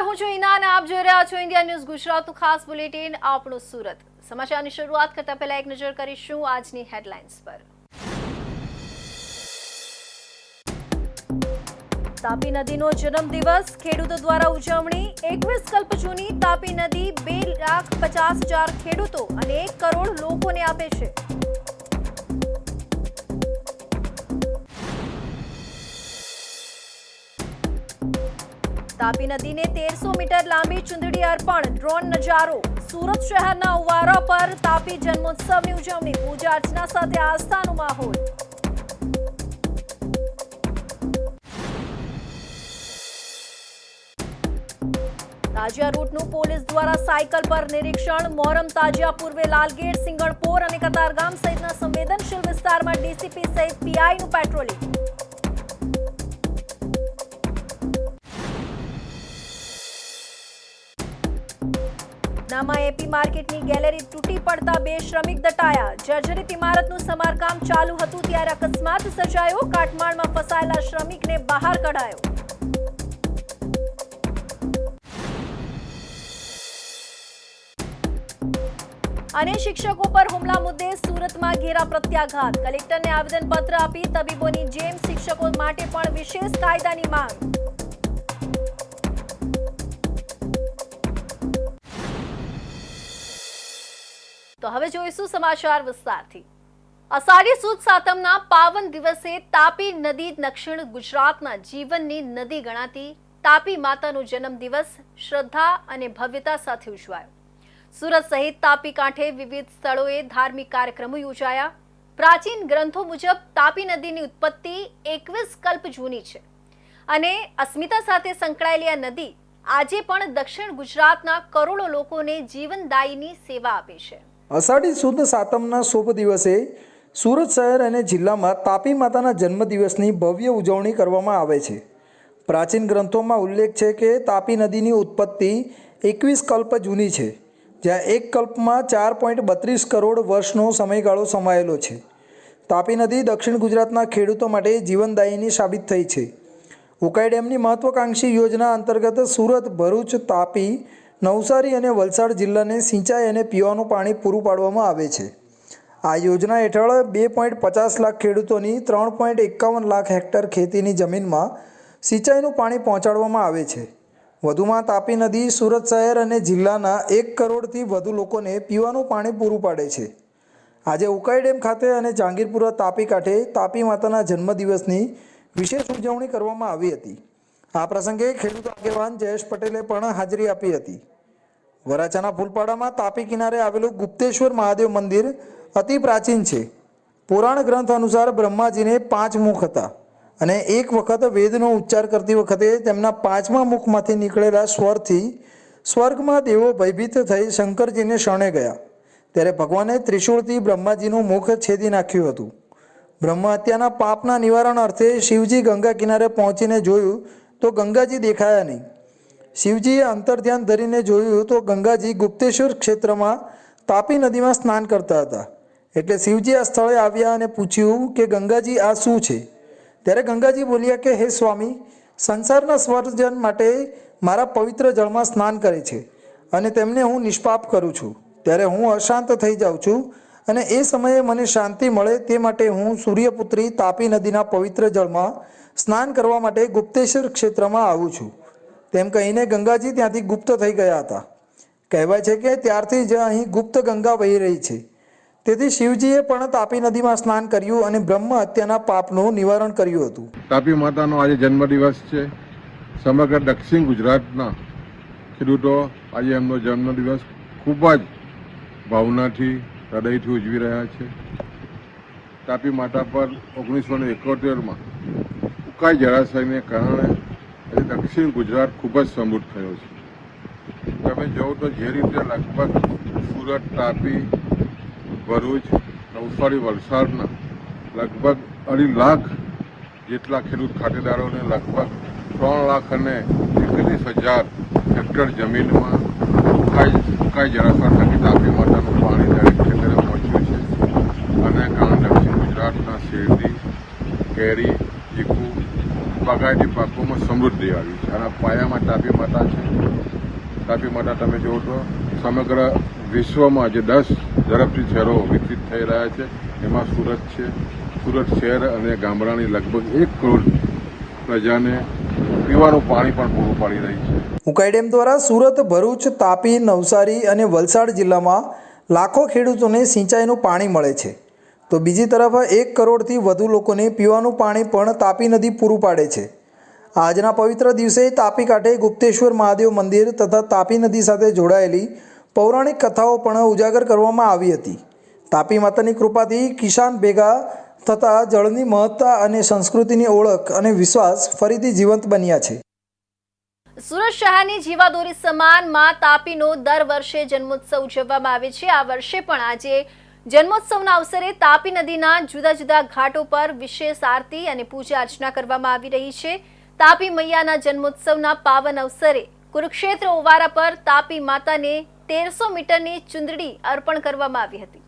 હું છું ઈના અને આપ જોઈ રહ્યા છો ઇન્ડિયા ન્યૂઝ ગુજરાતનું ખાસ બુલેટિન આપણું સુરત। સમાચારની શરૂઆત કરતા પહેલા એક નજર કરીશું આજની હેડલાઇન્સ પર। તાપી નદીનો જન્મદિવસ ખેડૂતો દ્વારા ઉજવણી। 21 કલ્પ જૂની તાપી નદી 2,50,000 ખેડૂતો અને 1 કરોડ લોકોને આપે છે। તાપી નદીને 1300 મીટર લાંબી ચુંદડી અર્પણ। ડ્રોન નજારો। સુરત શહેરના ઉવારા પર તાપી જન્મોત્સવની ઉજવણી। પૂજા અર્ચના સાથે આસ્થાનો માહોલ। તાજિયા રૂટનું પોલીસ દ્વારા સાયકલ પર નિરીક્ષણ। મોરમ તાજિયા પૂર્વે લાલગેટ સિંગણપોર અને કતારગામ સહિતના સંવેદનશીલ વિસ્તારમાં ડીસીપી સહિત પીઆઈનું પેટ્રોલિંગ। નામાં એપી માર્કેટની ગેલેરી તૂટી પડતા 2 શ્રમિક દટાયા। જર્જરિત ઇમારતનું સમારકામ ચાલુ હતું ત્યારે અકસ્માત સર્જાયો। કાટમાળમાં ફસાયેલા શ્રમિકને બહાર કઢાયો। અને શિક્ષકો પર હુમલા મુદ્દે સુરતમાં ઘેરા પ્રત્યાઘાત। કલેક્ટરને આવેદનપત્ર આપી તબીબોની જેમ શિક્ષકો માટે પણ વિશેષ કાયદાની માંગ। તો હવે જોઈશું સમાચાર વિસ્તારથી। અષાઢી સુદ સાતમના પાવન દિવસે તાપી નદી દક્ષિણ ગુજરાતના જીવનની નદી ગણાતી તાપી માતાનો જન્મદિવસ શ્રદ્ધા અને ભવ્યતા સાથે ઉજવાયો। સુરત સહિત તાપી કાંઠે વિવિધ સ્થળોએ ધાર્મિક કાર્યક્રમો યોજાયા। પ્રાચીન ગ્રંથો મુજબ તાપી નદીની ઉત્પત્તિ 21 કલ્પ જૂની છે અને અસ્મિતા સાથે સંકળાયેલી આ નદી આજે પણ દક્ષિણ ગુજરાતના કરોડો લોકોને જીવનદાયીની સેવા આપે છે। અષાઢી સુદ સાતમના શુભ દિવસે સુરત શહેર અને જિલ્લામાં તાપી માતાના જન્મદિવસની ભવ્ય ઉજવણી કરવામાં આવે છે। પ્રાચીન ગ્રંથોમાં ઉલ્લેખ છે કે તાપી નદીની ઉત્પત્તિ 21 કલ્પ જૂની છે, જ્યાં એક કલ્પમાં 4.32 કરોડ વર્ષનો સમયગાળો સમાયેલો છે। તાપી નદી દક્ષિણ ગુજરાતના ખેડૂતો માટે જીવનદાયીની સાબિત થઈ છે। ઉકાઈ ડેમની મહત્વાકાંક્ષી યોજના અંતર્ગત સુરત, ભરૂચ, તાપી, નવસારી અને વલસાડ જિલ્લાને સિંચાઈ અને પીવાનું પાણી પૂરું પાડવામાં આવે છે। આ યોજના હેઠળ 2.50 લાખ ખેડૂતોની 3.51 લાખ હેક્ટર ખેતીની જમીનમાં સિંચાઈનું પાણી પહોંચાડવામાં આવે છે। વધુમાં તાપી નદી સુરત શહેર અને જિલ્લાના 1 કરોડથી વધુ લોકોને પીવાનું પાણી પૂરું પાડે છે। આજે ઉકાઈ ડેમ ખાતે અને જહાંગીરપુરા તાપી કાંઠે તાપી માતાના જન્મદિવસની વિશેષ ઉજવણી કરવામાં આવી હતી। આ પ્રસંગે ખેડૂત આગેવાન જયેશ પટેલે પણ હાજરી આપી હતી। વરાછાના ફૂલપાડામાં તાપી કિનારે આવેલું ગુપ્તેશ્વર મહાદેવ મંદિર અતિ પ્રાચીન છે। પુરાણ ગ્રંથ અનુસાર બ્રહ્માજીને 5 મુખ હતા અને એક વખત વેદનો ઉચ્ચાર કરતી વખતે તેમના 5મા મુખમાંથી નીકળેલા સ્વરથી સ્વર્ગમાં દેવો ભયભીત થઈ શંકરજીને શરણે ગયા, ત્યારે ભગવાને ત્રિશૂળથી બ્રહ્માજીનું મુખ છેદી નાખ્યું હતું। બ્રહ્મ હત્યાના પાપના નિવારણ અર્થે શિવજી ગંગા કિનારે પહોંચીને જોયું તો ગંગાજી દેખાયા નહીં। શિવજીએ અંતર્ધ્યાન ધરીને જોયું તો ગંગાજી ગુપ્તેશ્વર ક્ષેત્રમાં તાપી નદીમાં સ્નાન કરતા હતા। એટલે શિવજી આ સ્થળે આવ્યા અને પૂછ્યું કે ગંગાજી આ શું છે? ત્યારે ગંગાજી બોલ્યા કે હે સ્વામી, સંસારના સ્વર્જન માટે મારા પવિત્ર જળમાં સ્નાન કરે છે અને તેમને હું નિષ્પાપ કરું છું, ત્યારે હું અશાંત થઈ જાઉં છું અને એ સમયે મને શાંતિ મળે તે માટે હું સૂર્યપુત્રી તાપી નદીના પવિત્ર જળમાં સ્નાન કરવા માટે ગુપ્તેશ્વર ક્ષેત્રમાં આવું છું। તેમ કહીને ગંગાજી ત્યાંથી ગુપ્ત થઈ ગયા હતા। કહેવાય છે કે ત્યારથી જ અહીં ગુપ્ત ગંગા વહી રહી છે। તેથી શિવજીએ પણ તાપી નદીમાં સ્નાન કર્યું અને બ્રહ્મ હત્યાના પાપનું નિવારણ કર્યું હતું। તાપી માતાનો આજે જન્મદિવસ છે। સમગ્ર દક્ષિણ ગુજરાતના ખેડૂતો આજે એમનો જન્મદિવસ ખૂબ જ ભાવનાથી, હૃદયથી ઉજવી રહ્યા છે। તાપી માતા પર 1971માં ઉકાઈ જળાશયને કારણે દક્ષિણ ગુજરાત ખૂબ જ સમૃદ્ધ થયો છે। તમે જોવો તો જે રીતે લગભગ સુરત, તાપી, ભરૂચ, નવસારી, વલસાડના લગભગ 2.5 લાખ જેટલા ખેડૂત ખાતેદારોને લગભગ 3 લાખ અને 31,000 હેક્ટર જમીનમાં ઉકાઈ જળાશય થકી તાપી માતાનું પાણી દરેક ખેતરે પહોંચ્યું છે અને કારણ દક્ષિણ ગુજરાતના શેરડી, કેરી, ચીકુ, બાગાયતી પાકોમાં સમૃદ્ધિ આવી છે. અને પાયામાં તાપી માતા છે. તાપી માતા તમે જુઓ તો સમગ્ર વિશ્વમાં જે 10 ઝડપથી શહેરો વિકસિત થઈ રહ્યા છે એમાં સુરત છે. સુરત શહેર અને ગામડાની લગભગ 1 કરોડ પ્રજાને પીવાનું પાણી પણ પૂરું પાડી રહી છે. ઉકાઈ ડેમ દ્વારા સુરત, ભરૂચ, તાપી, નવસારી અને વલસાડ જિલ્લામાં લાખો ખેડૂતોને સિંચાઈનું પાણી મળે છે, તો બીજી તરફ 1 કરોડથી વધુ લોકોને પીવાનું પાણી પણ તાપી નદી પૂરું પાડે છે. આજના પવિત્ર દિવસે તાપી કાંઠે ગુપ્તેશ્વર મહાદેવ મંદિર તથા તાપી નદી સાથે જોડાયેલી પૌરાણિક કથાઓ પણ ઉજાગર કરવામાં આવી હતી. તાપી માતાની કૃપાથી કિસાન ભેગા થતાં જળની મહત્તા અને સંસ્કૃતિની ઓળખ અને વિશ્વાસ ફરીથી જીવંત બન્યા છે. સુરત શહેરની જીવાદોરી સમાન માં તાપીનો દર વર્ષે જન્મોત્સવ ઉજવવામાં આવે છે. આ વર્ષે પણ આજે જન્મોત્સવના અવસરે તાપી નદીના જુદા જુદા ઘાટો પર વિશેષ આરતી અને પૂજા અર્ચના કરવામાં આવી રહી છે. તાપી મૈયાના જન્મોત્સવના પાવન અવસરે કુરુક્ષેત્ર ઓવારા પર તાપી માતાને 1300 મીટરની ચુંદડી અર્પણ કરવામાં આવી હતી.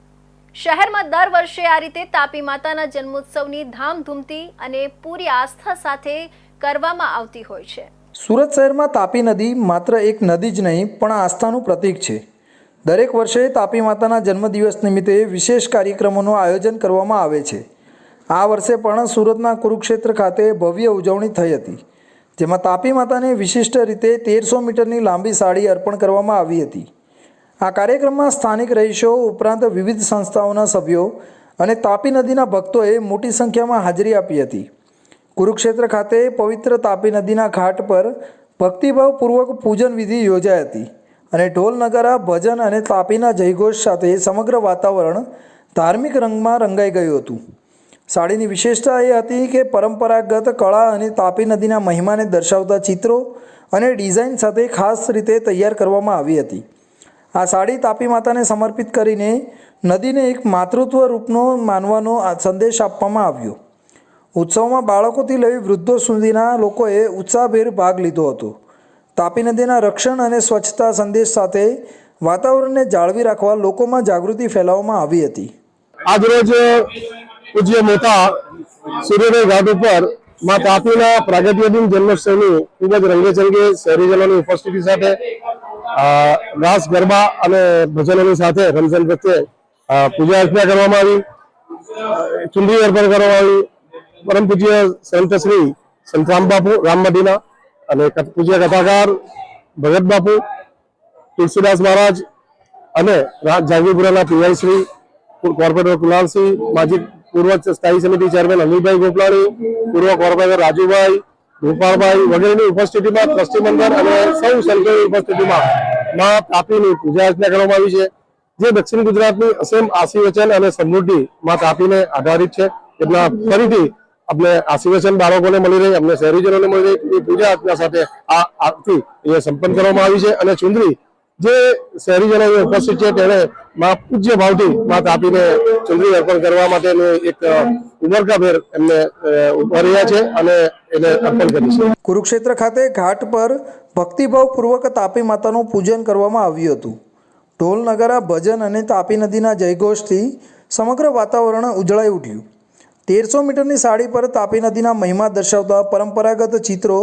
શહેરમાં દર વર્ષે આ રીતે તાપી માતાના જન્મોત્સવની ધામધૂમથી અને પૂરી આસ્થા સાથે કરવામાં આવતી હોય છે. સુરત શહેરમાં તાપી નદી માત્ર એક નદી જ નહીં પણ આસ્થાનું પ્રતીક છે. દરેક વર્ષે તાપી માતાના જન્મદિવસ નિમિત્તે વિશેષ કાર્યક્રમોનું આયોજન કરવામાં આવે છે. આ વર્ષે પણ સુરતના કુરુક્ષેત્ર ખાતે ભવ્ય ઉજવણી થઈ હતી, જેમાં તાપી માતાને વિશિષ્ટ રીતે 1300 મીટરની લાંબી સાડી અર્પણ કરવામાં આવી હતી. આ કાર્યક્રમમાં સ્થાનિક રહીશો ઉપરાંત વિવિધ સંસ્થાઓના સભ્યો અને તાપી નદીના ભક્તોએ મોટી સંખ્યામાં હાજરી આપી હતી. કુરુક્ષેત્ર ખાતે પવિત્ર તાપી નદીના ઘાટ પર ભક્તિભાવપૂર્વક પૂજન વિધિ યોજાઈ હતી અને ઢોલ નગારા, ભજન અને તાપીના જયઘોષ સાથે સમગ્ર વાતાવરણ ધાર્મિક રંગમાં રંગાઈ ગયું હતું. સાડીની વિશેષતા એ હતી કે પરંપરાગત કળા અને તાપી નદીના મહિમાને દર્શાવતા ચિત્રો અને ડિઝાઇન સાથે ખાસ રીતે તૈયાર કરવામાં આવી હતી. આ સાડી તાપી માતાને સમર્પિત કરીને નદીને એક માતૃત્વ રૂપનો માનવાનો સંદેશ આપવામાં આવ્યો. ઉત્સવમાં બાળકોથી લઈ વૃદ્ધો સુધીના લોકોએ ઉત્સાહભેર ભાગ લીધો હતો. તાપી નદીના રક્ષણ અને સ્વચ્છતા સંદેશ સાથે વાતાવરણને જાળવી રાખવા લોકોમાં જાગૃતિ ફેલાવવામાં આવી હતી. આજરોજ પૂજ્ય મોટા સૂર્યોદય ઘાટ ઉપર માં તાપીના પ્રાગટ્યદિન જન્મોત્સવની ખૂબ જ રંગેચંગે શહેરીજનોની ઉપસ્થિતિ સાથે રાસ ગરબા અને ભજનોની સાથે રમઝાન પ્રત્યે પૂજા અર્ચના કરવામાં આવી, ચુંદડી અર્પણ કરવામાં આવી. પરમ પૂજ્ય સંત શ્રી સંતરામ બાપુ રામમદીના અને પૂજ્ય કથાકાર ભગત બાપુ તુલસીદાસ મહારાજ અને જાગીપુરાના પીઆઈ શ્રી કોર્પોરેટર કુલાલસિંહ, માજી પૂર્વ સ્થાયી સમિતિ ચેરમેન અનિલભાઈ ગોપલાણી, પૂર્વ કોર્પોરેટર રાજુભાઈ, ગોપાલભાઈ વગેરેની ઉપસ્થિતિમાં ટ્રસ્ટી મંડળ અને સૌ સંતોની ઉપસ્થિતિમાં માં તાપીની પૂજા અર્ચના કરવામાં આવી છે, જે દક્ષિણ ગુજરાતની અસીમ આશીર્વચન અને સમૃદ્ધિ માં તાપીને આધારિત છે. એટલા ફરીથી આપણે આશીર્વચન બાળકોને મળી રહી, અમને શહેરીજનોને મળી રહી એ પૂજા અર્ચના સાથે આ આરતી એ સંપન્ન કરવામાં આવી છે. અને ચુંદડી જે શહેરીજનો ઉપસ્થિત છે તેને માં પૂજ્ય ભાવથી માં તાપીને ચુંદડી અર્પણ કરવા માટેનું એક ઉમળકાભેર એમને ઉભા રહ્યા છે અને એને અર્પણ કરી છે. કુરુક્ષેત્ર ખાતે ઘાટ પર ભક્તિભાવપૂર્વક તાપી માતાનું પૂજન કરવામાં આવ્યું હતું. ઢોલ નગારા, ભજન અને તાપી નદીના જયઘોષથી સમગ્ર વાતાવરણ ઉજળાઈ ઉઠ્યું. 1300 મીટરની સાડી પર તાપી નદીના મહિમા દર્શાવતા પરંપરાગત ચિત્રો,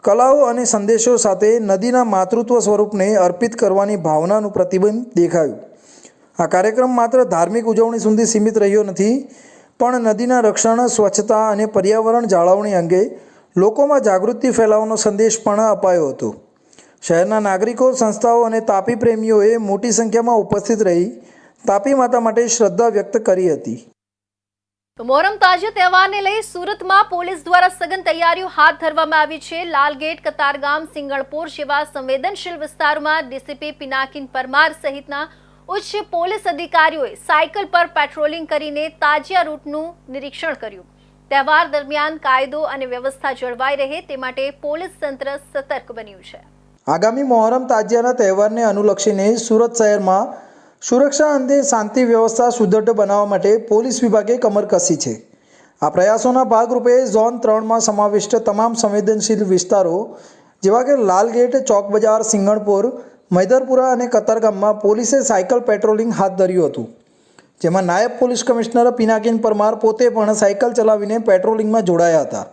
કલાઓ અને સંદેશો સાથે નદીના માતૃત્વ સ્વરૂપને અર્પિત કરવાની ભાવનાનું પ્રતિબિંબ દેખાયું. આ કાર્યક્રમ માત્ર ધાર્મિક ઉજવણી સુધી સીમિત રહ્યો નથી, પણ નદીના રક્ષણ, સ્વચ્છતા અને પર્યાવરણ જાળવણી અંગે લોકોમાં જાગૃતિ ફેલાવવાનો સંદેશ પણ અપાયો હતો. શહેરના નાગરિકો, સંસ્થાઓ અને તાપી પ્રેમીઓએ મોટી સંખ્યામાં ઉપસ્થિત રહી તાપી માતા માટે શ્રદ્ધા વ્યક્ત કરી હતી. મોહરમ તાજિયા તહેવારને લઈ સુરતમાં પોલીસ દ્વારા સઘન તૈયારીઓ હાથ ધરવામાં આવી છે. લાલગેટ, કતારગામ, સિંગણપોર જેવા સંવેદનશીલ વિસ્તારોમાં ડીસીપી પિનાકીન પરમાર સહિતના ઉચ્ચ પોલીસ અધિકારીઓએ સાયકલ પર પેટ્રોલિંગ કરીને તાજિયા રૂટનું નિરીક્ષણ કર્યું. તહેવાર દરમિયાન કાયદો અને વ્યવસ્થા જળવાઈ રહે તે માટે પોલીસ તંત્ર સતર્ક બન્યું છે. આગામી મોહરમ તાજિયાના તહેવારને અનુલક્ષીને સુરત શહેરમાં સુરક્ષા અંગે શાંતિ વ્યવસ્થા સુદૃઢ બનાવવા માટે પોલીસ વિભાગે કમર કસી છે. આ પ્રયાસોના ભાગરૂપે ઝોન 3માં સમાવિષ્ટ તમામ સંવેદનશીલ વિસ્તારો જેવા કે લાલગેટ, ચોક બજાર, સિંગણપોર, મૈદરપુરા અને કતારગામમાં પોલીસે સાયકલ પેટ્રોલિંગ હાથ ધર્યું હતું, જેમાં નાયબ પોલીસ કમિશનર પિનાકીન પરમાર પોતે પણ સાયકલ ચલાવીને પેટ્રોલિંગમાં જોડાયા હતા.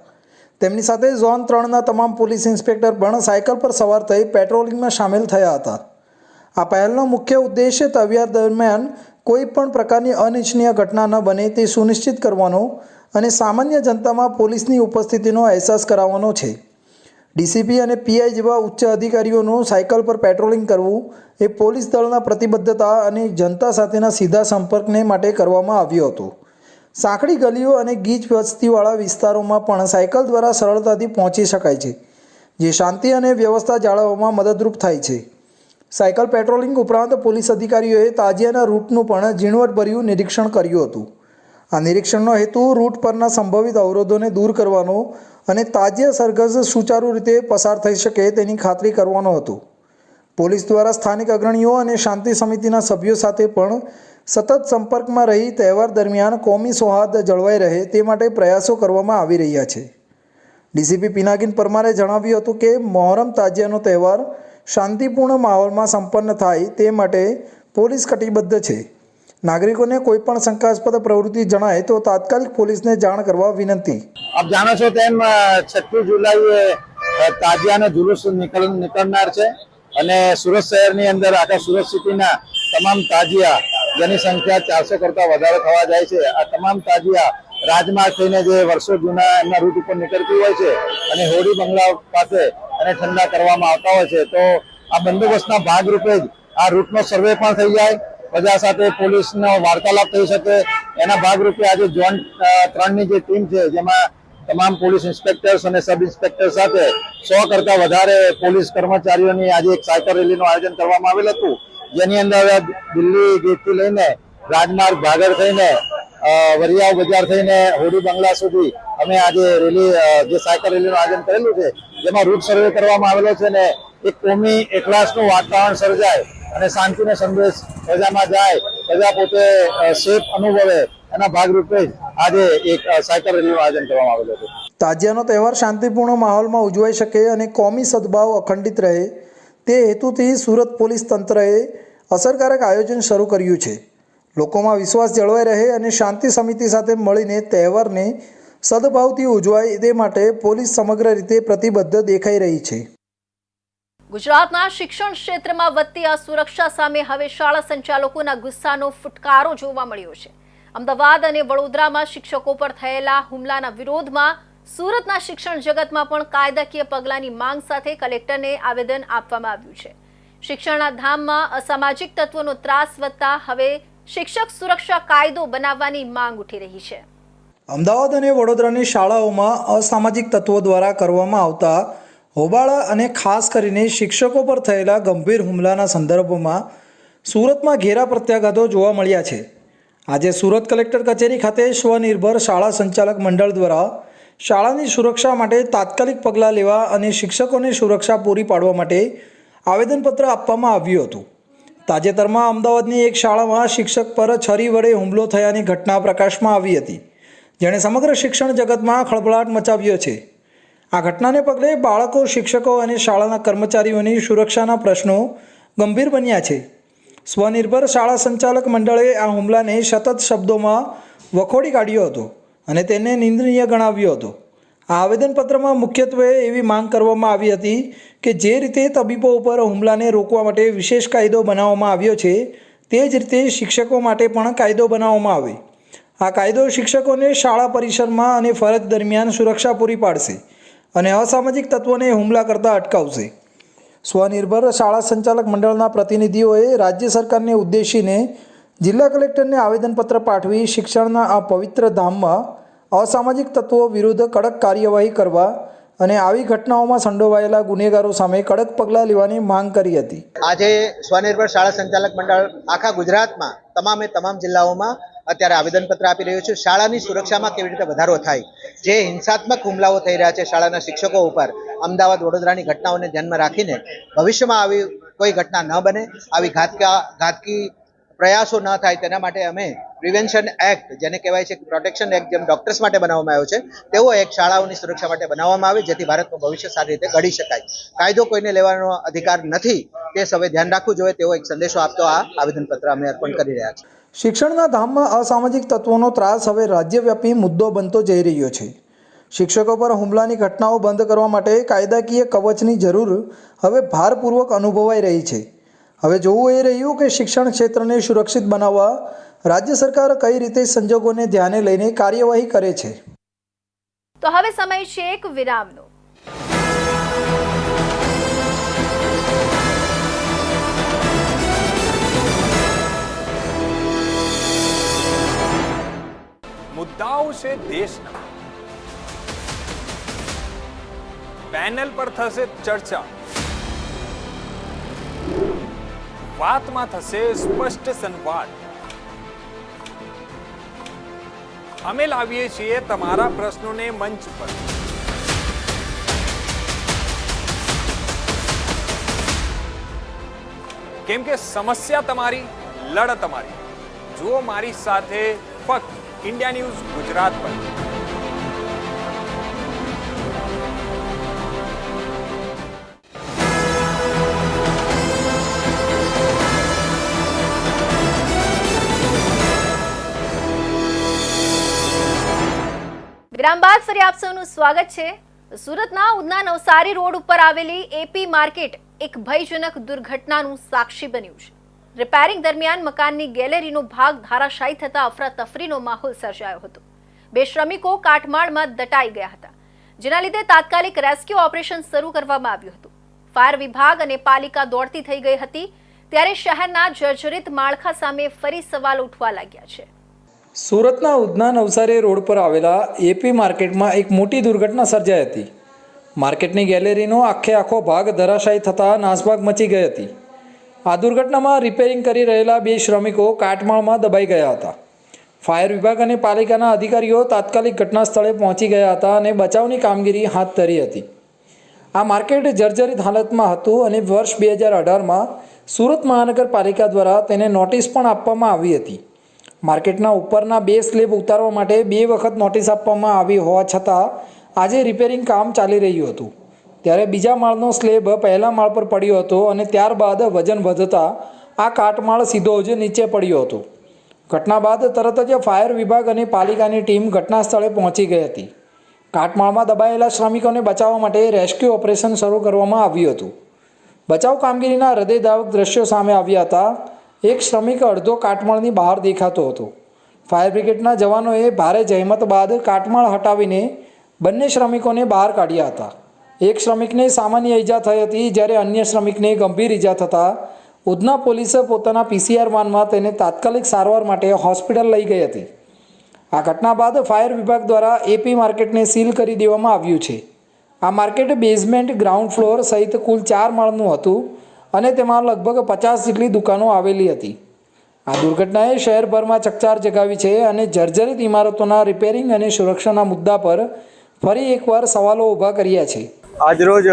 તેમની સાથે ઝોન 3ના તમામ પોલીસ ઇન્સ્પેક્ટર પણ સાયકલ પર સવાર થઈ પેટ્રોલિંગમાં સામેલ થયા હતા. આ પહેલનો મુખ્ય ઉદ્દેશ્ય તહેવાર દરમિયાન કોઈ પણ પ્રકારની અનિચ્છનીય ઘટના ન બને તે સુનિશ્ચિત કરવાનો અને સામાન્ય જનતામાં પોલીસની ઉપસ્થિતિનો અહેસાસ કરાવવાનો છે. ડીસીપી અને પીઆઈ જેવા ઉચ્ચ અધિકારીઓનું સાયકલ પર પેટ્રોલિંગ કરવું એ પોલીસ દળના પ્રતિબદ્ધતા અને જનતા સાથેના સીધા સંપર્કને માટે કરવામાં આવ્યું હતું. સાંકડી ગલીઓ અને ગીચ વસ્તીવાળા વિસ્તારોમાં પણ સાયકલ દ્વારા સરળતાથી પહોંચી શકાય છે, જે શાંતિ અને વ્યવસ્થા જાળવવામાં મદદરૂપ થાય છે. સાયકલ પેટ્રોલિંગ ઉપરાંત પોલીસ અધિકારીઓએ તાજિયાના રૂટનું પણ ઝીણવટભર્યું નિરીક્ષણ કર્યું હતું. આ નિરીક્ષણનો હેતુ રૂટ પરના સંભવિત અવરોધોને દૂર કરવાનો અને તાજિયા સરઘસ સુચારુ રીતે પસાર થઈ શકે તેની ખાતરી કરવાનો હતો. પોલીસ દ્વારા સ્થાનિક અગ્રણીઓ અને શાંતિ સમિતિના સભ્યો સાથે પણ સતત સંપર્કમાં રહી તહેવાર દરમિયાન કોમી સૌહાર્દ જળવાઈ રહે તે માટે પ્રયાસો કરવામાં આવી રહ્યા છે. ડીસીપી પિનાકીન પરમારે જણાવ્યું હતું કે મોહરમ તાજિયાનો તહેવાર શાંતિપૂર્ણ માહોલમાં સંપન્ન થાય તે માટે પોલીસ કટિબદ્ધ છે. નાગરિકોને કોઈપણ શંકાસ્પદ પ્રવૃત્તિ જણાય તો તાત્કાલિક પોલીસને જાણ કરવા વિનંતી. આપ જાણો છો તેમ 6 જુલાઈએ તાજિયાનો જુલુસ નીકળનાર છે અને સુરત શહેરની અંદર આખા સુરત સિટીના તમામ તાજિયા જેની સંખ્યા 400 કરતા વધારે થવા જાય છે. આ તમામ તાજિયા રાજમાર્ગ થઈને જે વર્ષો જૂના એમના રૂટ ઉપર નીકળતી હોય છે અને હોડી બંગલા પાસે અને ઠંડા કરવામાં આવતા હોય છે. તો આ બંદોબસ્તના ભાગરૂપે જ આ રૂટનો સર્વે પણ થઈ જાય, પ્રજા સાથે પોલીસનો વાર્તાલાપ થઈ શકે. એના ભાગરૂપે આજે ઝોન 3ની જે ટીમ છે જેમાં તમામ પોલીસ ઇન્સ્પેક્ટર્સ અને સબ ઇન્સ્પેક્ટર સાથે 100 કરતા વધારે પોલીસ કર્મચારીઓની આજે એક સાયકલ રેલીનું આયોજન કરવામાં આવેલ હતું, જેની અંદર દિલ્હી ગેટથી લઈને રાજમાર્ગ ભાગળ થઈને વરિયાવ બજાર થઈને હોડી બંગલા સુધી અમે આજે રેલી જે સાયકલ રેલીનું આયોજન કરેલું છે જેમાં રૂટ સર્વે કરવામાં આવેલો છે ને એક કોમી એકલાસનું વાતાવરણ સર્જાય અને શાંતિનો સંદેશ પ્રજામાં જાય, પ્રજા પોતે સેફ અનુભવે એના ભાગરૂપે આજે એક સાયકલ રેલીનું આયોજન કરવામાં આવેલું હતું. તાજિયાનો તહેવાર શાંતિપૂર્ણ માહોલમાં ઉજવાઈ શકે અને કોમી સદભાવ અખંડિત રહે તે હેતુથી સુરત પોલીસ તંત્રએ અસરકારક આયોજન શરૂ કર્યું છે. લોકોમાં વિશ્વાસ જળવાઈ રહે અને શાંતિ સમિતિ સાથે મળીને તહેવારને સદભાવથી ઉજવાય તે માટે પોલીસ સમગ્ર રીતે પ્રતિબદ્ધ દેખાઈ રહી છે. ગુજરાતના શિક્ષણ ક્ષેત્રમાં વધતી અસુરક્ષા સામે હવે શાળા સંચાલકોના ગુસ્સાનો ફૂટકારો જોવા મળ્યો છે. અમદાવાદ અને વડોદરામાં શિક્ષકો પર થયેલા હુમલાના વિરોધમાં સુરતના શિક્ષણ જગતમાં પણ કાયદાકીય પગલાંની માંગ સાથે કલેક્ટરને આવેદન આપવામાં આવ્યું છે. શિક્ષણના ધામમાં અસામાજિક તત્વોનો ત્રાસ વધતા હવે શિક્ષક સુરક્ષા કાયદો બનાવવાની માંગ ઉઠી રહી છે. અમદાવાદ અને વડોદરાની શાળાઓમાં અસામાજિક તત્વો દ્વારા કરવામાં આવતા હોબાળા અને ખાસ કરીને શિક્ષકો પર થયેલા ગંભીર હુમલાના સંદર્ભમાં સુરતમાં ઘેરા પ્રત્યાઘાતો જોવા મળ્યા છે. આજે સુરત કલેક્ટર કચેરી ખાતે સ્વનિર્ભર શાળા સંચાલક મંડળ દ્વારા શાળાની સુરક્ષા માટે તાત્કાલિક પગલાં લેવા અને શિક્ષકોને સુરક્ષા પૂરી પાડવા માટે આવેદનપત્ર આપવામાં આવ્યું હતું. તાજેતરમાં અમદાવાદની એક શાળામાં શિક્ષક પર છરી વડે હુમલો થયાની ઘટના પ્રકાશમાં આવી હતી, જેણે સમગ્ર શિક્ષણ જગતમાં ખળભળાટ મચાવ્યો છે. આ ઘટનાને પગલે બાળકો, શિક્ષકો અને શાળાના કર્મચારીઓની સુરક્ષાના પ્રશ્નો ગંભીર બન્યા છે. સ્વનિર્ભર શાળા સંચાલક મંડળે આ હુમલાને સતત શબ્દોમાં વખોડી કાઢ્યો હતો અને તેને નિંદનીય ગણાવ્યો હતો. આ આવેદનપત્રમાં મુખ્યત્વે એવી માંગ કરવામાં આવી હતી કે જે રીતે તબીબો ઉપર હુમલાને રોકવા માટે વિશેષ કાયદો બનાવવામાં આવ્યો છે તે જ રીતે શિક્ષકો માટે પણ કાયદો બનાવવામાં આવે. આ કાયદો શિક્ષકોને શાળા પરિસરમાં અને ફરજ દરમિયાન સુરક્ષા પૂરી પાડશે અને અસામાજિક તત્વોને હુમલા કરતા અટકાવશે. સ્વનિર્ભર શાળા સંચાલક મંડળના પ્રતિનિધિઓએ રાજ્ય સરકારને ઉદ્દેશીને જિલ્લા કલેક્ટરને આવેદનપત્ર પાઠવી શિક્ષણના આ પવિત્ર ધામમાં અસામાજિક તત્વો વિરુદ્ધ કડક કાર્યવાહી કરવા અને આવી ઘટનાઓમાં સંડોવાયેલા ગુનેગારો સામે કડક પગલાં લેવાની માંગ કરી હતી. આજે સ્વનિર્ભર શાળા સંચાલક મંડળ આખા ગુજરાતમાં તમામ જિલ્લાઓમાં અત્યારે આવેદનપત્ર આપી રહ્યું છે. શાળાની સુરક્ષામાં કેવી રીતે વધારો થાય, જે હિંસાત્મક હુમલાઓ થઈ રહ્યા છે શાળાના શિક્ષકો ઉપર, અમદાવાદ વડોદરાની ઘટનાઓને ધ્યાનમાં રાખીને ભવિષ્યમાં આવી કોઈ ઘટના ન બને, આવી ઘાતકી પ્રયાસો ન થાય તેના માટે અમે પ્રિવેન્શન એક્ટ, જેને કહેવાય છે પ્રોટેક્શન એક્ટ, જેમ ડોક્ટર્સ માટે બનાવવામાં આવ્યો છે તેવો એક શાળાઓની સુરક્ષા માટે બનાવવામાં આવે, જેથી ભારતનું ભવિષ્ય સારી રીતે ઘડી શકાય. કાયદો કોઈને લેવાનો અધિકાર નથી, તે સૌએ ધ્યાન રાખવું જોઈએ તેવો એક સંદેશો આપતો આ આવેદનપત્ર અમે અર્પણ કરી રહ્યા છીએ. શિક્ષણના ધામમાં અસામાજિક તત્વોનો ત્રાસ હવે રાજ્યવ્યાપી મુદ્દો બનતો જઈ રહ્યો છે. શિક્ષકો પર હુમલાની ઘટનાઓ બંધ કરવા માટે કાયદાકીય કવચની જરૂર હવે ભારપૂર્વક અનુભવાઈ રહી છે. હવે જોવું એ રહ્યું કે શિક્ષણ ક્ષેત્રને સુરક્ષિત બનાવવા રાજ્ય સરકાર કઈ રીતે સંજોગોને ધ્યાને લઈને કાર્યવાહી કરે છે. તો હવે સમય છે એક વિરામનો. મુદ્દાઓ છે દેશના, પેનલ પર થશે ચર્ચા, વાતમાં થશે સ્પષ્ટ સંવાદ. અમે લાવીએ છીએ તમારા પ્રશ્નોને મંચ પર. કેમ કે સમસ્યા તમારી, લડત તમારી. જુઓ મારી સાથે ફક્ત इंडिया न्यूज गुजरात पर. વિરામ બાદ ફરી આપ સૌનું સ્વાગત છે. સુરતના ઉધના નવસારી રોડ ઉપર આવેલી એપી માર્કેટ એક ભયજનક દુર્ઘટનાનું સાક્ષી બન્યું છે. રિપેરિંગ દરમિયાન મકાનની ગેલેરીનો ભાગ ધરાશાયી થતા અફરાતફરીનો માહોલ સર્જાયો હતો. 2 શ્રમિકો કાટમાળમાં દટાઈ ગયા હતા, જેના લીધે તાત્કાલિક રેસ્ક્યુ ઓપરેશન શરૂ કરવામાં આવ્યું હતું. ફાયર વિભાગ અને પાલિકા દોડતી થઈ ગઈ હતી, ત્યારે શહેરના જર્જરિત માળખા સામે ફરી સવાલ ઉઠવા લાગ્યા છે. સુરતના ઉધના નવસારી રોડ પર આવેલા એપી માર્કેટમાં એક મોટી દુર્ઘટના સર્જાઈ હતી. માર્કેટની ગેલેરીનો આખો ભાગ ધરાશાયી થતાં નાસભાગ મચી ગઈ હતી. આ દુર્ઘટનામાં રિપેરિંગ કરી રહેલા 2 શ્રમિકો કાટમાળમાં દબાઈ ગયા હતા. ફાયર વિભાગ અને પાલિકાના અધિકારીઓ તાત્કાલિક ઘટના સ્થળે પહોંચી ગયા હતા અને બચાવની કામગીરી હાથ ધરી હતી. આ માર્કેટ જર્જરિત હાલતમાં હતું અને વર્ષ 2018માં સુરત મહાનગરપાલિકા દ્વારા તેને નોટિસ પણ આપવામાં આવી હતી. માર્કેટના ઉપરના 2 સ્લેબ ઉતારવા માટે 2 વખત નોટિસ આપવામાં આવી હોવા છતાં આજે રિપેરિંગ કામ ચાલી રહ્યું હતું. ત્યારે બીજા માળનો સ્લેબ પહેલા માળ પર પડ્યો હતો અને ત્યારબાદ વજન વધતા આ કાટમાળ સીધો જ નીચે પડ્યો હતો. ઘટના બાદ તરત જ ફાયર વિભાગ અને પાલિકાની ટીમ ઘટના સ્થળે પહોંચી ગઈ હતી. કાટમાળમાં દબાયેલા શ્રમિકોને બચાવવા માટે રેસ્ક્યુ ઓપરેશન શરૂ કરવામાં આવ્યું હતું. બચાવ કામગીરીના હૃદયદાવક દ્રશ્યો સામે આવ્યા હતા. એક શ્રમિક અડધો કાટમાળની બહાર દેખાતો હતો. ફાયર બ્રિગેડના જવાનોએ ભારે જહેમત બાદ કાટમાળ હટાવીને બંને શ્રમિકોને બહાર કાઢ્યા હતા. એક શ્રમિકને સામાન્ય ઈજા થઈ હતી, જ્યારે અન્ય શ્રમિકને ગંભીર ઈજા થતાં ઉધના પોલીસે પોતાના PCR વાનમાં તેને તાત્કાલિક સારવાર માટે હોસ્પિટલ લઈ ગઈ હતી. આ ઘટના બાદ ફાયર વિભાગ દ્વારા એપી માર્કેટને સીલ કરી દેવામાં આવ્યું છે. આ માર્કેટ બેઝમેન્ટ, ગ્રાઉન્ડ ફ્લોર સહિત કુલ 4 માળનું હતું અને તેમાં લગભગ 50 જેટલી દુકાનો આવેલી હતી. આ દુર્ઘટનાએ શહેરભરમાં ચકચાર જગાવી છે અને જર્જરિત ઇમારતોના રિપેરિંગ અને સુરક્ષાના મુદ્દા પર ફરી એકવાર સવાલો ઊભા કર્યા છે. આજરોજ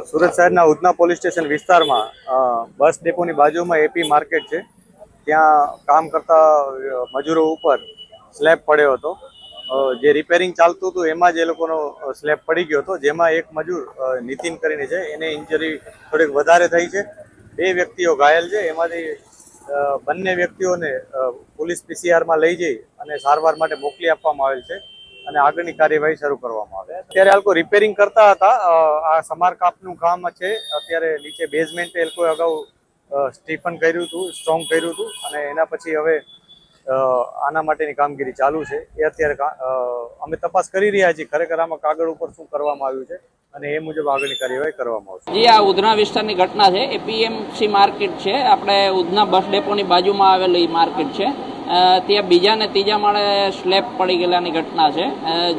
સુરત શહેરના ઉધના પોલીસ સ્ટેશન વિસ્તારમાં બસ ડેપોની બાજુમાં એપી માર્કેટ છે, ત્યાં કામ કરતા મજૂરો ઉપર સ્લેબ પડ્યો હતો. જે રિપેરિંગ ચાલતું હતું એમાં જ એ લોકોનો સ્લેબ પડી ગયો હતો, જેમાં એક મજૂર નીતિન કરીને છે, એને ઇન્જરી થોડીક વધારે થઈ છે. 2 વ્યક્તિઓ ઘાયલ છે. એમાંથી બંને વ્યક્તિઓને પોલીસ PCRમાં લઈ જઈ અને સારવાર માટે મોકલી આપવામાં આવેલ છે અને આગળની કાર્યવાહી શરૂ કરવામાં આવે. અત્યારે આ લોકો રિપેરિંગ કરતા હતા. આ સમારકામનું કામ છે. અત્યારે નીચે બેઝમેન્ટ એ લોકોએ અગાઉ સ્ટીફન કર્યું હતું, સ્ટ્રોંગ કર્યું હતું અને એના પછી હવે આના માટેની કામગીરી ચાલુ છે. એ અત્યારે અમે તપાસ કરી રહ્યા છીએ ખરેખર આમાં કાગળ ઉપર શું કરવામાં આવ્યું છે અને એ મુજબ આગળની કાર્યવાહી કરવામાં આવશે. જી, આ ઉધના વિસ્તારની ઘટના છે. APMC માર્કેટ છે, આપણે ઉધના બસ ડેપોની બાજુમાં આવેલી માર્કેટ છે. ત્યાં બીજા ને ત્રીજા માળે સ્લેબ પડી ગયેલાની ઘટના છે,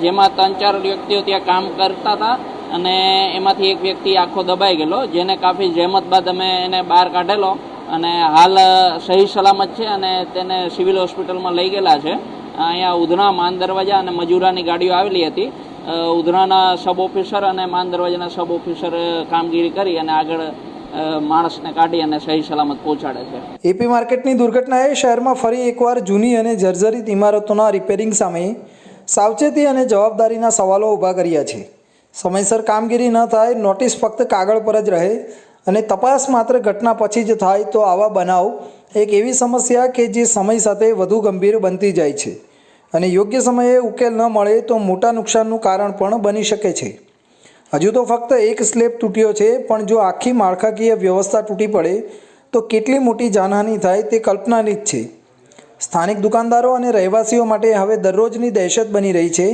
જેમાં 3-4 વ્યક્તિઓ ત્યાં કામ કરતા હતા અને એમાંથી એક વ્યક્તિ આખો દબાઈ ગયેલો, જેને કાફી જહેમત બાદ અમે એને બહાર કાઢેલો અને હાલ સહી સલામત છે અને તેને સિવિલ હોસ્પિટલમાં લઈ ગયેલા છે. અહીંયા ઉધના માન દરવાજા અને મજૂરાની ગાડીઓ આવેલી હતી. ઉધનાના સબ ઓફિસર અને માન દરવાજાના સબ ઓફિસર કામગીરી કરી અને આગળ માણસને કાઢી અને સહી સલામત પહોંચાડે છે. એપી માર્કેટની દુર્ઘટનાએ શહેરમાં ફરી એકવાર જૂની અને જર્જરિત ઇમારતોના રિપેરિંગ સામે સાવચેતી અને જવાબદારીના સવાલો ઊભા કર્યા છે. સમયસર કામગીરી ન થાય, નોટિસ ફક્ત કાગળ પર જ રહે અને તપાસ માત્ર ઘટના પછી જ થાય તો આવા બનાવ એક એવી સમસ્યા કે જે સમય સાથે વધુ ગંભીર બનતી જાય છે અને યોગ્ય સમયે ઉકેલ ન મળે તો મોટા નુકસાનનું કારણ પણ બની શકે છે. હજુ તો ફક્ત એક સ્લેબ તૂટ્યો છે, પણ જો આખી માળખાકીય વ્યવસ્થા તૂટી પડે તો કેટલી મોટી જાનહાનિ થાય તે કલ્પનાતીત છે. સ્થાનિક દુકાનદારો અને રહેવાસીઓ માટે હવે દરરોજની દહેશત બની રહી છે.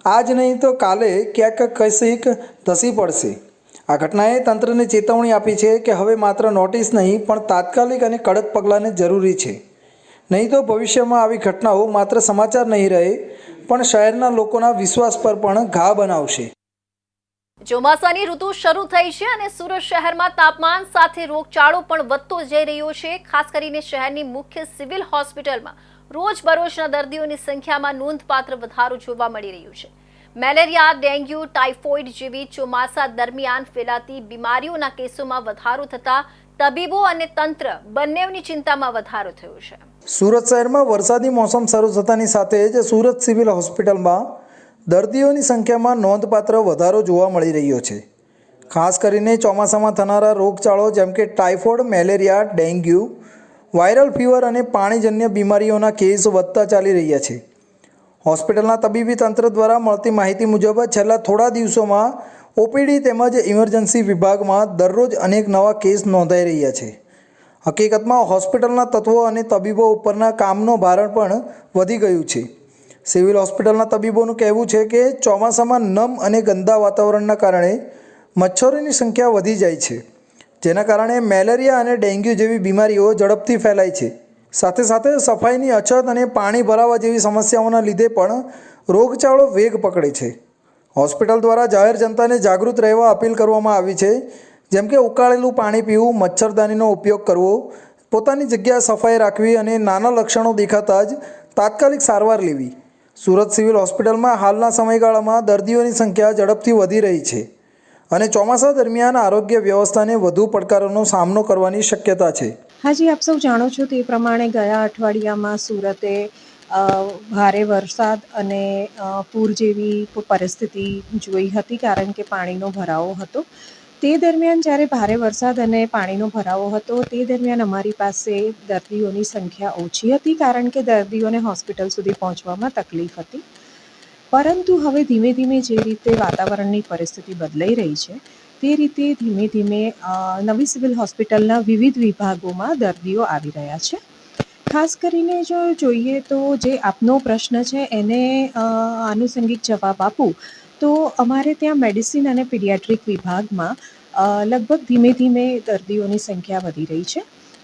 આજ નહીં તો કાલે ક્યાંક કંઈક ધસી પડશે. આ ઘટનાએ તંત્રને ચેતવણી આપી છે કે હવે માત્ર નોટિસ નહીં પણ તાત્કાલિક અને કડક પગલાંને જરૂરી છે. નહીં તો ભવિષ્યમાં આવી ઘટનાઓ માત્ર સમાચાર નહીં રહે પણ શહેરના લોકોના વિશ્વાસ પર પણ ઘા બનાવશે. ચોમાસાની ઋતુ શરૂ થઈ છે અને સુરત શહેરમાં તાપમાન સાથે રોગચાળો પણ વધતો જઈ રહ્યો છે. ખાસ કરીને શહેરની મુખ્ય સિવિલ હોસ્પિટલમાં રોજબરોજના દર્દીઓની સંખ્યામાં નોંધપાત્ર વધારો જોવા મળી રહ્યો છે. મેલેરિયા, ડેન્ગ્યુ, ટાઇફોઇડ જેવી ચોમાસા દરમિયાન ફેલાતી બીમારીઓના કેસોમાં વધારો થતા તબીબો અને તંત્ર બંનેની ચિંતામાં વધારો થયો છે. સુરત શહેરમાં વરસાદી મોસમ શરૂ થતાની સાથે જ સુરત સિવિલ હોસ્પિટલમાં દર્દીઓની સંખ્યામાં નોંધપાત્ર વધારો જોવા મળી રહ્યો છે. ખાસ કરીને ચોમાસામાં થનારા રોગચાળો જેમ કે typhoid, malaria, dengue, viral fever અને પાણીજન્ય બીમારીઓના કેસ વધતા ચાલી રહ્યા છે. હોસ્પિટલના તબીબી તંત્ર દ્વારા મળતી માહિતી મુજબ છેલ્લા થોડા દિવસોમાં ઓપીડી તેમજ ઇમરજન્સી વિભાગમાં દરરોજ અનેક નવા કેસ નોંધાઈ રહ્યા છે. હકીકતમાં હોસ્પિટલના તત્વો અને તબીબો ઉપરના કામનો ભારણ પણ વધી ગયું છે. સિવિલ હોસ્પિટલના તબીબોનું કહેવું છે કે ચોમાસામાં નમ અને ગંદા વાતાવરણના કારણે મચ્છરોની સંખ્યા વધી જાય છે, જેના કારણે મેલેરિયા અને ડેન્ગ્યુ જેવી બીમારીઓ ઝડપથી ફેલાય છે. સાથે સાથે સફાઈની અછત અને પાણી ભરાવા જેવી સમસ્યાઓના લીધે પણ રોગચાળો વેગ પકડે છે. હોસ્પિટલ દ્વારા જાહેર જનતાને જાગૃત રહેવા અપીલ કરવામાં આવી છે, જેમ કે ઉકાળેલું પાણી પીવું, મચ્છરદાનીનો ઉપયોગ કરવો, પોતાની જગ્યા સફાઈ રાખવી અને નાના લક્ષણો દેખાતા જ તાત્કાલિક સારવાર લેવી. સુરત સિવિલ હોસ્પિટલમાં હાલના સમયગાળામાં દર્દીઓની સંખ્યા ઝડપથી વધી રહી છે અને ચોમાસા દરમિયાન આરોગ્ય વ્યવસ્થાને વધુ પડકારોનો સામનો કરવાની શક્યતા છે. હાજી, આપ સૌ જાણો છો તે પ્રમાણે ગયા અઠવાડિયામાં સુરતે ભારે વરસાદ અને પૂર જેવી પરિસ્થિતિ જોઈ હતી, કારણ કે પાણીનો ભરાવો હતો. તે દરમિયાન જ્યારે ભારે વરસાદ અને પાણીનો ભરાવો હતો તે દરમિયાન અમારી પાસે દર્દીઓની સંખ્યા ઓછી હતી, કારણ કે દર્દીઓને હોસ્પિટલ સુધી પહોંચવામાં તકલીફ હતી. પરંતુ હવે ધીમે ધીમે જે રીતે વાતાવરણની પરિસ્થિતિ બદલાઈ રહી છે તે રીતે ધીમે ધીમે નવી સિવિલ હોસ્પિટલના વિવિધ વિભાગોમાં દર્દીઓ આવી રહ્યા છે. ખાસ કરીને જો જોઈએ તો જે આપનો પ્રશ્ન છે એને આનુષંગિક જવાબ આપું તો અમારે ત્યાં મેડિસિન અને પીડિયાટ્રિક વિભાગમાં લગભગ ધીમે ધીમે દર્દીઓની સંખ્યા વધી રહી છે.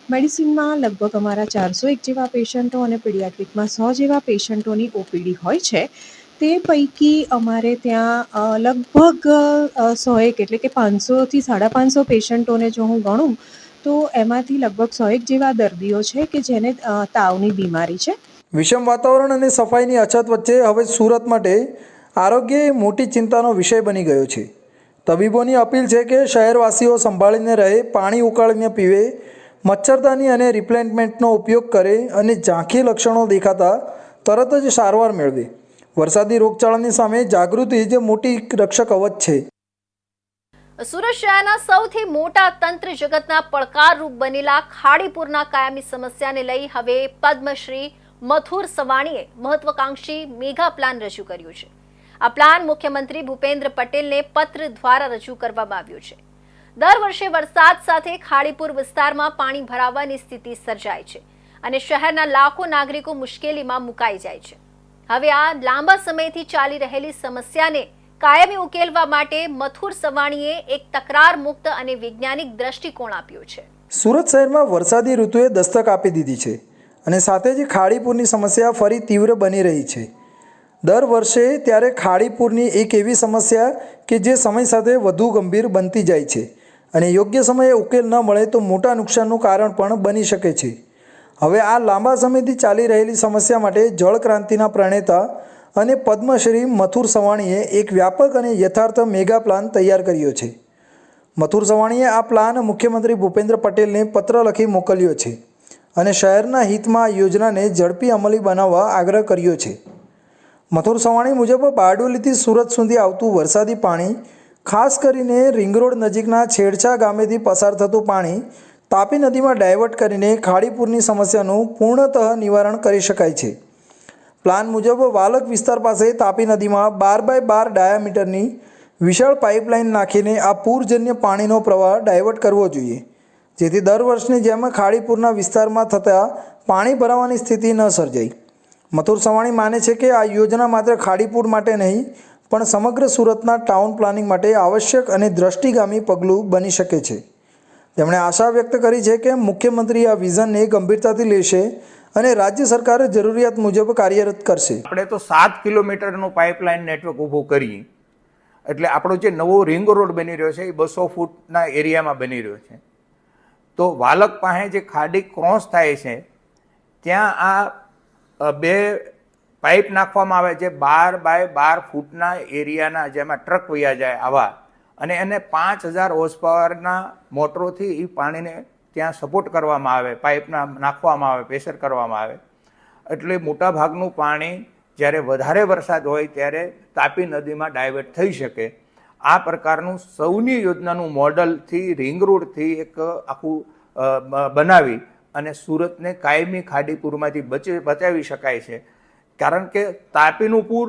મેડિસિનમાં લગભગ અમારા 401 જેવા પેશન્ટો અને પીડિયાટ્રિકમાં 100 જેવા પેશન્ટોની ઓપીડી હોય છે. તે પૈકી અમારે ત્યાં લગભગ 101 એટલે કે 500 થી 550 પેશન્ટોને જો હું ગણું તો એમાંથી લગભગ 101 જેવા દર્દીઓ છે કે જેને તાવની બીમારી છે. વિષમ વાતાવરણ અને સફાઈની અછત વચ્ચે હવે સુરત માટે આરોગ્ય એ મોટી ચિંતાનો વિષય બની ગયો છે. તબીબોની અપીલ છે કે શહેરવાસીઓ સંભાળીને રહે, પાણી ઉકાળીને પીવે, મચ્છરદાની અને રિપ્લેન્ટમેન્ટનો ઉપયોગ કરે અને ઝાંખી લક્ષણો દેખાતા તરત જ સારવાર મેળવે. વરસાદી રોગચાળાની સામે જાગૃતિ જ મોટી રક્ષક કવચ છે. સુરત શહેરના સૌથી મોટા તંત્ર જગતના પડકારરૂપ બનેલા ખાડીપુરના કાયમી સમસ્યાને લઈ હવે પદ્મશ્રી મથુર સવાણીએ મહત્વાકાંક્ષી મેગા પ્લાન રજૂ કર્યું છે. આ પ્લાન મુખ્યમંત્રી ભૂપેન્દ્ર પટેલને પત્ર દ્વારા રજૂ કરવામાં આવ્યો છે. દર વર્ષે વરસાદ સાથે ખાડીપુર વિસ્તારમાં પાણી ભરાવાની સ્થિતિ સર્જાય છે અને શહેરના લાખો નાગરિકો મુશ્કેલીમાં મુકાઈ જાય છે. હવે આ લાંબા સમયથી ચાલી રહેલી સમસ્યાને કાયમી ઉકેલવા માટે મથુર સવાણીએ એક તકરાર મુક્ત અને વૈજ્ઞાનિક દ્રષ્ટિકોણ આપ્યો છે. સુરત શહેરમાં વરસાદી ઋતુએ દસ્તક આપી દીધી છે અને સાથે જ ખાડીપુરની સમસ્યા ફરી તીવ્ર બની રહી છે. દર વર્ષે ત્યારે ખાડીપુરની એક એવી સમસ્યા કે જે સમય સાથે વધુ ગંભીર બનતી જાય છે અને યોગ્ય સમયે ઉકેલ ન મળે તો મોટા નુકસાનનું કારણ પણ બની શકે છે. હવે આ લાંબા સમયથી ચાલી રહેલી સમસ્યા માટે જળ ક્રાંતિના પ્રણેતા અને પદ્મશ્રી મથુર સવાણીએ એક વ્યાપક અને યથાર્થ મેગા પ્લાન તૈયાર કર્યો છે. મથુર સવાણીએ આ પ્લાન મુખ્યમંત્રી ભૂપેન્દ્ર પટેલને પત્ર લખી મોકલ્યો છે અને શહેરના હિતમાં આ યોજનાને ઝડપી અમલી બનાવવા આગ્રહ કર્યો છે. મથુર સવાણી મુજબ બારડોલીથી સુરત સુધી આવતું વરસાદી પાણી, ખાસ કરીને રિંગ રોડ નજીકના છેડછા ગામેથી પસાર થતું પાણી તાપી નદીમાં ડાયવર્ટ કરીને ખાડીપુરની સમસ્યાનું પૂર્ણતઃ નિવારણ કરી શકાય છે. પ્લાન મુજબ વાલક વિસ્તાર પાસે તાપી નદીમાં 12x12 ડાયામીટરની વિશાળ પાઇપલાઇન નાખીને આ પૂરજન્ય પાણીનો પ્રવાહ ડાયવર્ટ કરવો જોઈએ, જેથી દર વર્ષની જેમ ખાડીપુરના વિસ્તારમાં થતા પાણી ભરાવાની સ્થિતિ ન સર્જાય. મથુર સવાણી માને છે કે આ યોજના માત્ર ખાડીપુર માટે નહીં પણ સમગ્ર સુરતના ટાઉન પ્લાનિંગ માટે આવશ્યક અને દ્રષ્ટિગામી પગલું બની શકે છે. તેમણે આશા વ્યક્ત કરી છે કે મુખ્યમંત્રી આ વિઝનને ગંભીરતાથી લેશે અને રાજ્ય સરકાર જરૂરિયાત મુજબ કાર્યરત કરશે. આપણે તો 7 કિલોમીટરનું પાઇપલાઇન નેટવર્ક ઊભું કરી એટલે આપણો જે નવો રિંગ રોડ બની રહ્યો છે એ 200 ફૂટના એરિયામાં બની રહ્યો છે. તો વાલક પાસે જે ખાડી ક્રોસ થાય છે ત્યાં આ 2 પાઇપ નાખવામાં આવે છે 12x12 ફૂટના એરિયાના, જેમાં ટ્રક વયા જાય આવા, અને એને 5000 હોર્સ પાવરના મોટરોથી એ પાણીને ત્યાં સપોર્ટ કરવામાં આવે, પાઇપના નાખવામાં આવે, પ્રેશર કરવામાં આવે. એટલે મોટાભાગનું પાણી જ્યારે વધારે વરસાદ હોય ત્યારે તાપી નદીમાં ડાયવર્ટ થઈ શકે. આ પ્રકારનું સૌની યોજનાનું મોડલથી રિંગ રોડથી એક આખું બનાવી અને સુરતને કાયમી ખાડીપુરમાંથી બચાવી શકાય છે. કારણ કે તાપીનું પૂર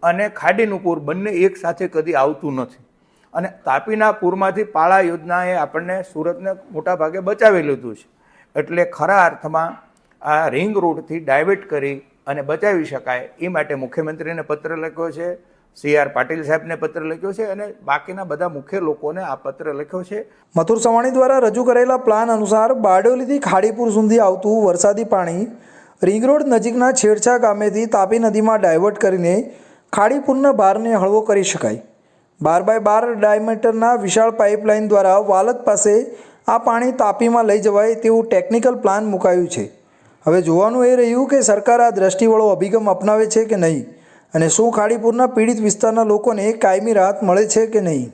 અને ખાડીનું પૂર બંને એક સાથે કદી આવતું નથી, અને તાપીના પૂરમાંથી પાળા યોજનાએ આપણને સુરતને મોટા ભાગે બચાવી લીધું છે. એટલે ખરા અર્થમાં આ રિંગ રોડથી ડાયવર્ટ કરી અને બચાવી શકાય એ માટે મુખ્યમંત્રીને પત્ર લખ્યો છે, CR પાટીલ સાહેબને પત્ર લખ્યો છે અને બાકીના બધા મુખ્ય લોકોને આ પત્ર લખ્યો છે. મથુર સવાણી દ્વારા રજૂ કરેલા પ્લાન અનુસાર બારડોલીથી ખાડીપુર સુધી આવતું વરસાદી પાણી રિંગ રોડ નજીકના છેડછા ગામેથી તાપી નદીમાં ડાયવર્ટ કરીને ખાડીપુરના ભારને હળવો કરી શકાય. 12x12 ડાયામીટરના વિશાળ પાઇપલાઇન દ્વારા વાલક પાસે આ પાણી તાપીમાં લઈ જવાય તેવું ટેકનિકલ પ્લાન મુકાયું છે. હવે જોવાનું એ રહ્યું કે સરકાર આ દ્રષ્ટિવાળો અભિગમ અપનાવે છે કે નહીં, અને શું ખાડીપુરના પીડિત વિસ્તારના લોકોને કાયમી રાહત મળે છે કે નહીં.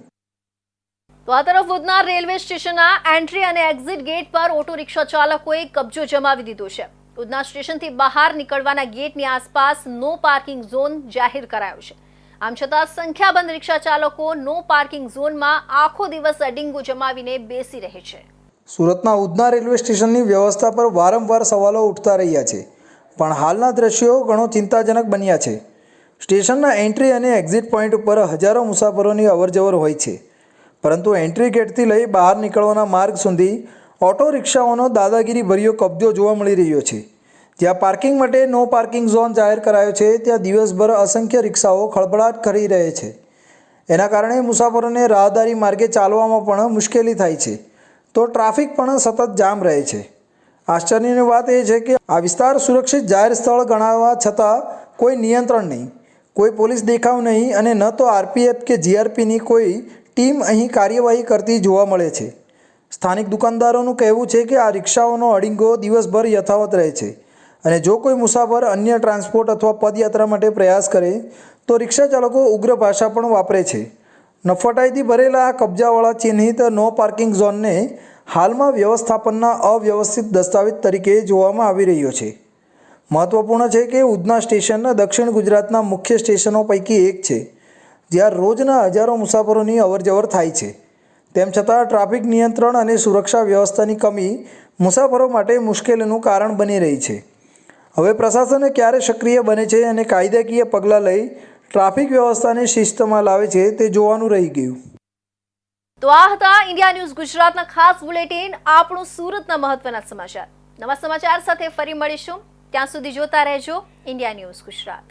તો આ તરફ ઉધના રેલવે સ્ટેશનના એન્ટ્રી અને એક્ઝિટ ગેટ પર ઓટો રિક્ષા ચાલકોએ કબજો જમાવી દીધો છે. ઉધના સ્ટેશનથી બહાર નીકળવાના ગેટની આસપાસ નો પાર્કિંગ ઝોન જાહેર કરાયો છે. આમ છતાં સંખ્યાબંધ રિક્ષા ચાલકો નો પાર્કિંગ ઝોનમાં આખો દિવસ અડિંગો જમાવીને બેસી રહે છે. સુરતના ઉધના રેલવે સ્ટેશનની વ્યવસ્થા પર વારંવાર સવાલો ઉઠતા રહ્યા છે, પણ હાલના દ્રશ્યો ઘણો ચિંતાજનક બન્યા છે. સ્ટેશનના એન્ટ્રી અને એક્ઝિટ પોઈન્ટ ઉપર હજારો મુસાફરોની અવરજવર હોય છે, પરંતુ એન્ટ્રી ગેટથી લઈ બહાર નીકળવાના માર્ગ સુધી ઓટો રિક્ષાઓનો દાદાગીરી ભર્યો કબજો જોવા મળી રહ્યો છે. જ્યાં પાર્કિંગ માટે નો પાર્કિંગ ઝોન જાહેર કરાયો છે ત્યાં દિવસભર અસંખ્ય રિક્ષાઓ ખળભળાટ કરી રહે છે. એના કારણે મુસાફરોને રાહદારી માર્ગે ચાલવામાં પણ મુશ્કેલી થાય છે, તો ટ્રાફિક પણ સતત જામ રહે છે. આશ્ચર્યની વાત એ છે કે આ વિસ્તાર સુરક્ષિત જાહેર સ્થળ ગણાવવા છતાં કોઈ નિયંત્રણ નહીં, કોઈ પોલીસ દેખાવ નહીં અને ન તો RPF કે GRPની કોઈ ટીમ અહીં કાર્યવાહી કરતી જોવા મળે છે. સ્થાનિક દુકાનદારોનું કહેવું છે કે આ રિક્ષાઓનો અડિંગો દિવસભર યથાવત રહે છે, અને જો કોઈ મુસાફર અન્ય ટ્રાન્સપોર્ટ અથવા પદયાત્રા માટે પ્રયાસ કરે તો રિક્ષા ચાલકો ઉગ્ર ભાષા પણ વાપરે છે. નફટાઈથી ભરેલા આ કબજાવાળા ચિહ્નિત નો પાર્કિંગ ઝોનને હાલમાં વ્યવસ્થાપનના અવ્યવસ્થિત દસ્તાવેજ તરીકે જોવામાં આવી રહ્યો છે. મહત્વપૂર્ણ છે કે ઉધના સ્ટેશન દક્ષિણ ગુજરાતના મુખ્ય સ્ટેશનો પૈકી એક છે, જ્યાં રોજના હજારો મુસાફરોની અવરજવર થાય છે. તેમ છતાં ટ્રાફિક નિયંત્રણ અને સુરક્ષા વ્યવસ્થાની કમી મુસાફરો માટે મુશ્કેલીનું કારણ બની રહી છે. હવે પ્રશાસન ક્યારે સક્રિય બને છે અને કાયદાકીય પગલાં લઈ ટ્રાફિક વ્યવસ્થાને શિસ્તમાં લાવે છે તે જોવાનું રહી ગયું. તો આ હતા ઇન્ડિયા ન્યૂઝ ગુજરાતના ખાસ બુલેટિન, આપણું સુરતના મહત્વના સમાચાર. નવા સમાચાર સાથે ફરી મળીશું. ત્યાં સુધી જોતા રહેજો ઇન્ડિયા ન્યૂઝ ગુજરાત.